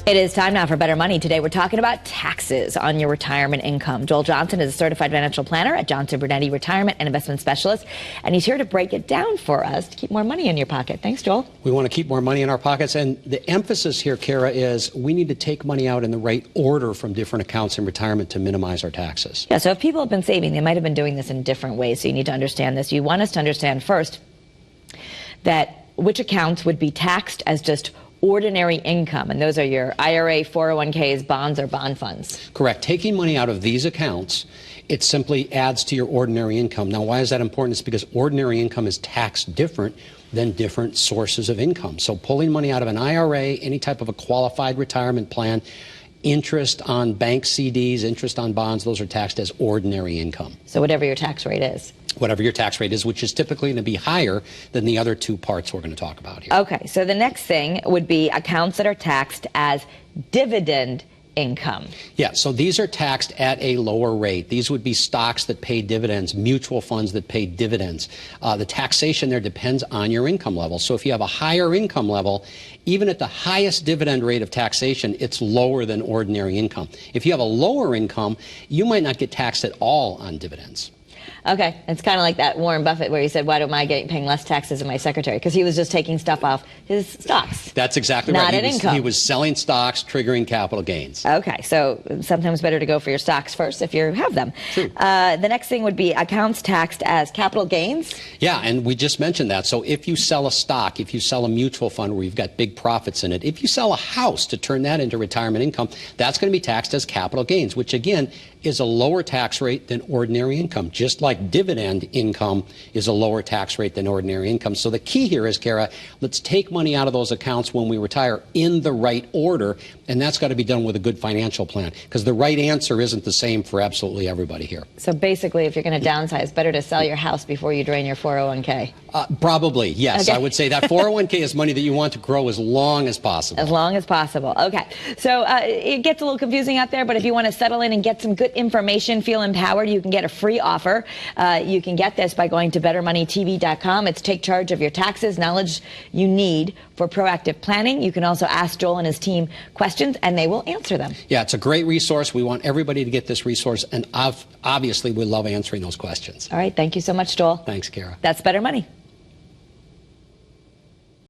It is time now for Better Money. Today we're talking about taxes on your retirement income. Joel Johnson is a certified financial planner at Johnson Brunetti Retirement and Investment Specialist, and he's here to break it down for us to keep more money in your pocket. Thanks, Joel. We want to keep more money in our pockets, and the emphasis here, Kara, is we need to take money out in the right order from different accounts in retirement to minimize our taxes. Yeah, so if people have been saving, they might have been doing this in different ways, so you need to understand this. You want us to understand first that which accounts would be taxed as just ordinary income, and those are your IRA, 401ks, bonds, or bond funds. Correct. Taking money out of these accounts, it simply adds to your ordinary income. Now, why is that important? It's because ordinary income is taxed different than different sources of income. So pulling money out of an IRA, any type of a qualified retirement plan, interest on bank CDs, interest on bonds, those are taxed as ordinary income. So whatever your tax rate is. Whatever your tax rate is, which is typically going to be higher than the other two parts we're going to talk about here. Okay, so the next thing would be accounts that are taxed as dividend income. Yeah, so these are taxed at a lower rate. These would be stocks that pay dividends, mutual funds that pay dividends. The taxation there depends on your income level. So if you have a higher income level, even at the highest dividend rate of taxation, it's lower than ordinary income. If you have a lower income, you might not get taxed at all on dividends. Okay, it's kind of like that Warren Buffett where he said, why am I paying less taxes than my secretary? Because he was just taking stuff off his stocks. That's exactly right. Not an income. He was selling stocks, triggering capital gains. Okay, so sometimes better to go for your stocks first if you have them. True. The next thing would be accounts taxed as capital gains. Yeah, and we just mentioned that. So if you sell a stock, if you sell a mutual fund where you've got big profits in it, if you sell a house to turn that into retirement income, that's going to be taxed as capital gains, which again is a lower tax rate than ordinary income, just like dividend income is a lower tax rate than ordinary income. So the key here is, Kara, let's take money out of those accounts when we retire in the right order, and that's got to be done with a good financial plan, because the right answer isn't the same for absolutely everybody here. So basically, if you're going to downsize, better to sell your house before you drain your 401k. Probably, yes. Okay. I would say that 401k is money that you want to grow as long as possible. As long as possible. Okay. So it gets a little confusing out there, but if you want to settle in and get some good information, feel empowered, you can get a free offer. You can get this by going to bettermoneytv.com. It's take charge of your taxes, knowledge you need for proactive planning. You can also ask Joel and his team questions, and they will answer them. Yeah, it's a great resource. We want everybody to get this resource, and obviously we love answering those questions. All right. Thank you so much, Joel. Thanks, Kara. That's Better Money.